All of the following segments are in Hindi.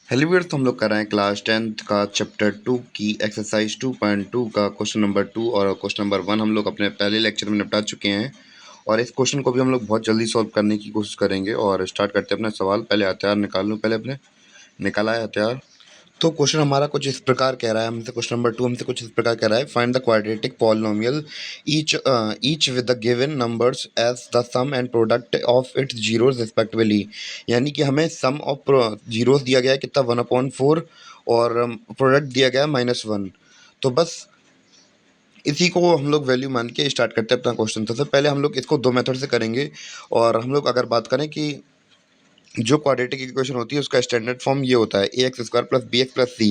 हेलो व्यूअर्स, तो हम लोग कर रहे हैं क्लास 10th का चैप्टर 2 की एक्सरसाइज 2.2 का क्वेश्चन नंबर 2 और क्वेश्चन नंबर 1 हम लोग अपने पहले लेक्चर में निपटा चुके हैं। और इस क्वेश्चन को भी हम लोग बहुत जल्दी सॉल्व करने की कोशिश करेंगे और स्टार्ट करते हैं अपना सवाल। पहले हथियार निकाल लूँ, पहले अपने निकाला है हथियार। तो क्वेश्चन हमारा कुछ इस प्रकार कह रहा है, हमसे क्वेश्चन नंबर 2 हमसे कुछ इस प्रकार कह रहा है, find the quadratic polynomial each with the given numbers as the sum and product of its zeroes respectively. यानी कि हमें सम ऑफ जीरोस दिया गया है कितना 1/4 और प्रोडक्ट दिया गया है -1। तो बस इसी को हम लोग वैल्यू मान के स्टार्ट करते हैं अपना क्वेश्चन। सबसे पहले हम लोग इसको दो मेथड से करेंगे। और हम लोग अगर बात करें कि जो क्वाड्रेटिक इक्वेशन होती है उसका स्टैंडर्ड फॉर्म ये होता है ax² + bx + c।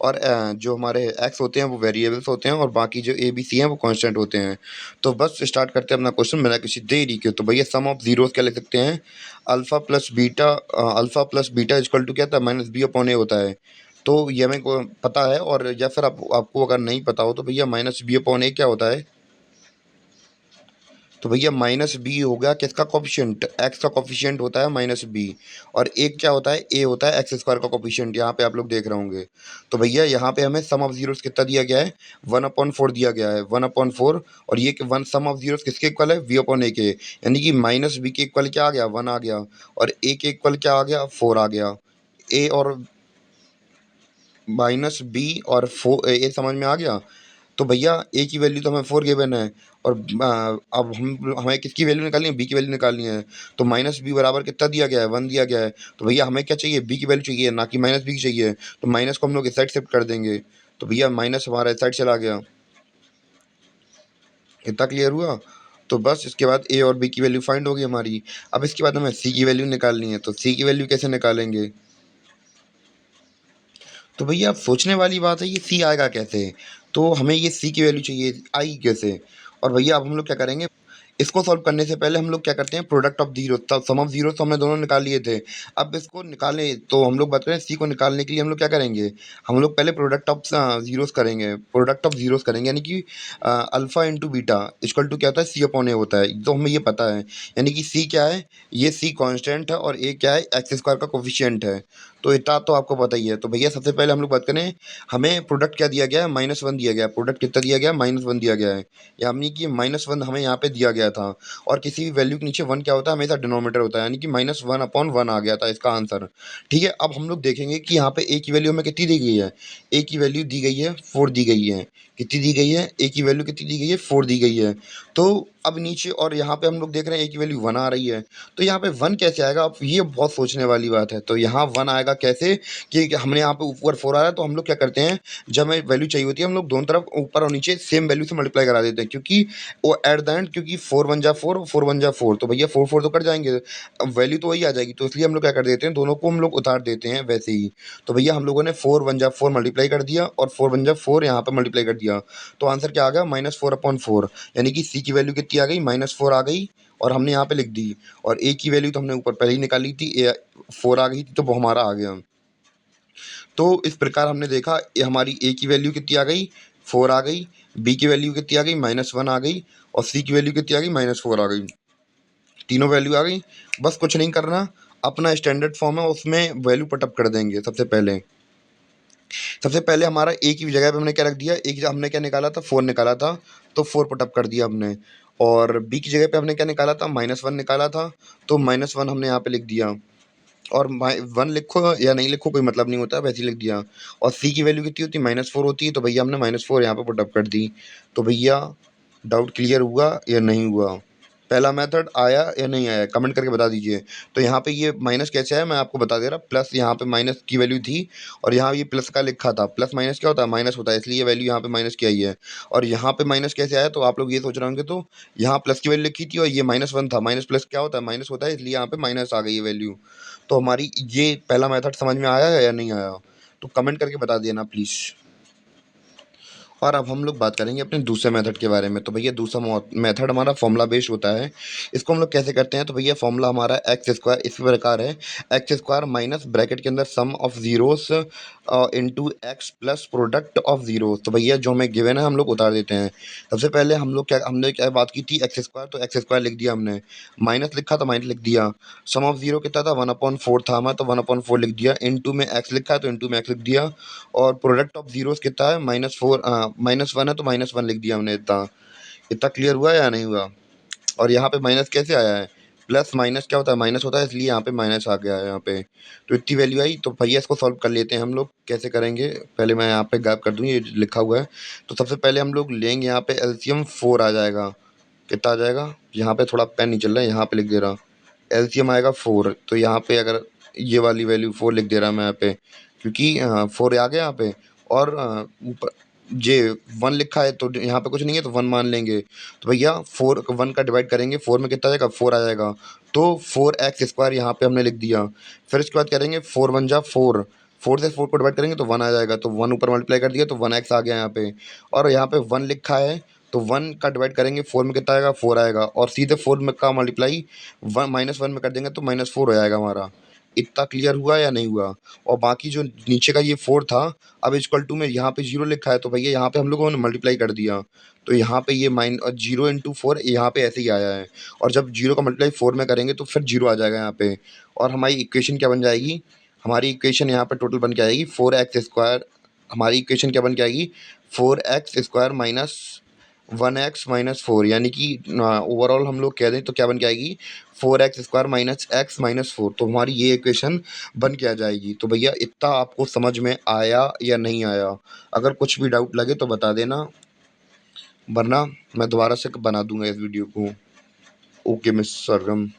और जो हमारे x होते हैं वो वेरिएबल्स होते हैं और बाकी जो a b c हैं वो कांस्टेंट होते हैं। तो बस स्टार्ट करते हैं अपना क्वेश्चन बिना किसी देरी के। तो भैया सम ऑफ जीरोस क्या लिख सकते हैं, alpha plus beta equal to क्या था, -b/a होता है। तो ये हमें को पता है। और या फिर आपको अगर नहीं पता हो तो भैया -b/a क्या होता है। तो भैया -b हो गया किसका कोफिशिएंट, x का कोफिशिएंट होता है -b। और एक क्या होता है, a होता है x² का कोफिशिएंट, यहाँ पे आप लोग देख रहे होंगे। तो भैया यहाँ पे हमें सम ऑफ जीरोस कितना दिया गया है, 1/4 दिया गया है, 1/4। और ये वन सम ऑफ जीरोस किसके इक्वल है, v/a के। यानी कि -b के इक्वल क्या आ गया, 1 आ गया। और a के इक्वल क्या आ गया, 4 आ गया। a और -b और 4 a समझ में आ गया। तो भैया ए की वैल्यू तो हमें 4 गिवन है। और अब हम हमें किसकी वैल्यू निकालनी है, बी की वैल्यू निकालनी है। तो -b बराबर कितना दिया गया है, 1 दिया गया है। तो भैया हमें क्या चाहिए, बी की वैल्यू चाहिए, ना कि -b की चाहिए। तो माइनस को हम लोग इस साइड शिफ्ट कर देंगे। तो भैया माइनस हमारा इस साइड चला गया। कितना क्लियर हुआ। तो बस इसके बाद ए और बी की वैल्यू फाइंड होगी हमारी। अब इसके बाद हमें सी की वैल्यू निकालनी है। तो सी की वैल्यू कैसे निकालेंगे। तो भैया अब सोचने वाली बात है, ये सी आएगा कैसे। तो हमें ये सी की वैल्यू चाहिए, आई कैसे। और भैया अब हम लोग क्या करेंगे, इसको सॉल्व करने से पहले हम लोग क्या करते हैं, प्रोडक्ट ऑफ जीरो, तब सम ऑफ जीरो तो हमने दोनों निकाल लिए थे। अब इसको निकालें तो हम लोग बात करें सी को निकालने के लिए हम लोग क्या करेंगे, हम लोग पहले प्रोडक्ट ऑफ जीरोस करेंगे, प्रोडक्ट ऑफ जीरोस करेंगे। यानी कि alpha into beta equal to क्या होता है, c/a होता है। तो हमें ये पता है। यानी कि सी क्या है, ये सी कांस्टेंट है और ए क्या है, x² का कोफिशिएंट है। तो इतना तो आपको पता ही है। तो भैया सबसे पहले हम लोग बात करें, हमें प्रोडक्ट क्या दिया गया है, -1 दिया गया है। प्रोडक्ट कितना दिया गया है, -1 दिया गया है। यानी कि -1 हमें यहाँ पे दिया गया था। और किसी भी वैल्यू के नीचे 1 क्या होता है, हमेशा डिनोमिनेटर होता है। यानी कि -1/1 आ गया था इसका आंसर। ठीक है, अब हम लोग देखेंगे कि यहाँ पे ए की वैल्यू हमें कितनी दी गई है। ए की वैल्यू दी गई है 4 दी गई है। कितनी दी गई है, ए की वैल्यू कितनी दी गई है, 4 दी गई है। तो अब नीचे और यहाँ पे हम लोग देख रहे हैं ए की वैल्यू 1 आ रही है। तो यहाँ पे 1 कैसे आएगा, अब ये बहुत सोचने वाली बात है। तो यहाँ 1 आएगा कैसे, कि हमने यहाँ पे ऊपर 4 आ रहा है। तो हम लोग क्या करते हैं, जब हमें वैल्यू चाहिए होती है हम लोग दोनों तरफ ऊपर और नीचे सेम वैल्यू से मल्टीप्लाई करा देते हैं। क्योंकि वो एट द एंड, क्योंकि 4 1 जा 4, 4 1 जा 4, तो भैया 4 4 तो कट जाएंगे। अब वैल्यू तो वही आ जाएगी। तो इसलिए हम लोग क्या कर देते हैं, दोनों को हम लोग उतार देते हैं वैसे ही। तो भैया हम लोगों ने 4 1 जा 4 मल्टीप्लाई कर दिया और 4 1 जा 4 यहाँ पे मल्टीप्लाई कर दिया। तो आंसर क्या आ गया, -4/4। यानी कि सी की वैल्यू कितनी आ गई, -4 आ गई। और हमने यहाँ पे लिख दी। और ए की वैल्यू तो हमने ऊपर पहले ही निकाली थी, ए 4 आ गई थी, तो वो हमारा आ गया। तो इस प्रकार हमने देखा, ये हमारी ए की वैल्यू कितनी आ गई, 4 आ गई। बी की वैल्यू कितनी आ गई, -1 आ गई। और सी की वैल्यू कितनी आ गई, -4 आ गई। तीनों वैल्यू आ गई। बस कुछ नहीं करना, अपना स्टैंडर्ड फॉर्म है उसमें वैल्यू पुटअप कर देंगे। सबसे पहले हमारा ए की जगह पे हमने क्या रख दिया, एक हमने क्या निकाला था, 4 निकाला था। तो 4 पुटअप कर दिया हमने। और बी की जगह पे हमने क्या निकाला था, -1 निकाला था। तो -1 हमने यहाँ पे लिख दिया। और 1 लिखो या नहीं लिखो कोई मतलब नहीं होता, वैसे ही लिख दिया। और सी की वैल्यू कितनी होती है, -4 होती है। तो भैया हमने -4 यहाँ पे पुटअप कर दी। तो भैया डाउट क्लियर हुआ या नहीं हुआ, पहला मेथड आया या नहीं आया, कमेंट करके बता दीजिए। तो यहाँ पे ये माइनस कैसे आया मैं आपको बता दे रहा, प्लस यहाँ पे माइनस की वैल्यू थी। और यहाँ ये प्लस का लिखा था, प्लस माइनस क्या होता है, माइनस होता है, इसलिए ये वैल्यू यहाँ पे माइनस की आई है। और यहाँ पे माइनस कैसे आया, तो आप लोग ये सोच रहे होंगे, तो यहाँ प्लस की वैल्यू लिखी थी और ये -1 था, माइनस प्लस क्या होता है, माइनस होता है, इसलिए यहाँ पे माइनस आ गई ये वैल्यू। तो हमारी ये पहला मेथड समझ में आया है या नहीं आया, तो कमेंट करके बता देना प्लीज़। और अब हम लोग बात करेंगे अपने दूसरे मेथड के बारे में। तो भैया दूसरा मेथड हमारा फॉर्मूला बेस्ड होता है। इसको हम लोग कैसे करते हैं, तो भैया फॉर्मूला हमारा एक्स स्क्वायर इस प्रकार है, एक्स स्क्वायर माइनस ब्रैकेट के अंदर sum of zeros into x plus product of zeros. तो भैया जो हमें गिवन है हम लोग उतार देते हैं। सबसे पहले हमने क्या बात की थी, एक्स स्क्वायर, तो एक्स स्क्वायर लिख दिया हमने, माइनस लिखा तो माइनस लिख दिया, सम ऑफ जीरो कितना था 1/4 था हमारा, तो 1/4 लिख दिया, इनटू में एक्स लिखा है तो इनटू में एक्स लिख दिया, और प्रोडक्ट ऑफ जीरोस कितना है -4, -1 है तो -1 लिख दिया हमने। इतना इतना क्लियर हुआ या नहीं हुआ। और यहाँ पे माइनस कैसे आया है, प्लस माइनस क्या होता है, माइनस होता है, इसलिए यहाँ पे माइनस आ गया है यहाँ पे। तो इतनी वैल्यू आई। तो भैया इसको सॉल्व कर लेते हैं हम लोग। कैसे करेंगे, पहले मैं यहाँ पे गायब कर दूँ, ये लिखा हुआ है। तो सबसे पहले हम लोग लेंगे यहाँ पे एलसीएम 4 आ जाएगा। कितना आ जाएगा, यहाँ पे थोड़ा पेन नहीं चल रहा है, यहाँ पे लिख दे रहा, एलसीएम आएगा 4। तो यहाँ पे अगर ये वाली वैल्यू 4 लिख दे रहा मैं यहाँ पे, क्योंकि 4 आ गया यहाँ पे। और ऊपर जे 1 लिखा है तो यहाँ पे कुछ नहीं है तो 1 मान लेंगे। तो भैया 4 1 का डिवाइड करेंगे, 4 में कितना आ जाएगा, 4 आ जाएगा। तो 4x स्क्वायर यहाँ पे हमने लिख दिया। फिर इसके बाद करेंगे 4 1 जा 4, 4 से 4 को डिवाइड करेंगे तो 1 आ जाएगा, तो 1 ऊपर मल्टीप्लाई कर दिया तो 1x आ गया यहाँ पे। और यहाँ पे 1 लिखा है तो 1 का डिवाइड करेंगे 4 में कितना आएगा, 4 आएगा, और सीधे 4 में का मल्टीप्लाई -1 में कर देंगे तो -4 हो जाएगा हमारा। इतना क्लियर हुआ या नहीं हुआ। और बाकी जो नीचे का ये 4 था, अब इक्वल टू में यहाँ पे 0 लिखा है तो भैया यहाँ पे हम लोगों ने मल्टीप्लाई कर दिया। तो यहाँ पे ये 0 इंटू 4 यहाँ पे ऐसे ही आया है। और जब 0 का मल्टीप्लाई 4 में करेंगे तो फिर 0 आ जाएगा यहाँ पे। और हमारी इक्वेशन क्या बन जाएगी, हमारी इक्वेशन यहाँ पे टोटल बन के आएगी 4x स्क्वायर। हमारी इक्वेशन क्या बन के आएगी, 4x स्क्वायर माइनस 1x-4, यानी कि ओवरऑल हम लोग कह दें तो क्या बन के आएगी, 4x square minus x minus 4। तो हमारी ये इक्वेशन बन के आ जाएगी। तो भैया इतना आपको समझ में आया या नहीं आया। अगर कुछ भी डाउट लगे तो बता देना, वरना मैं दोबारा से बना दूंगा इस वीडियो को। ओके मिस सरगम।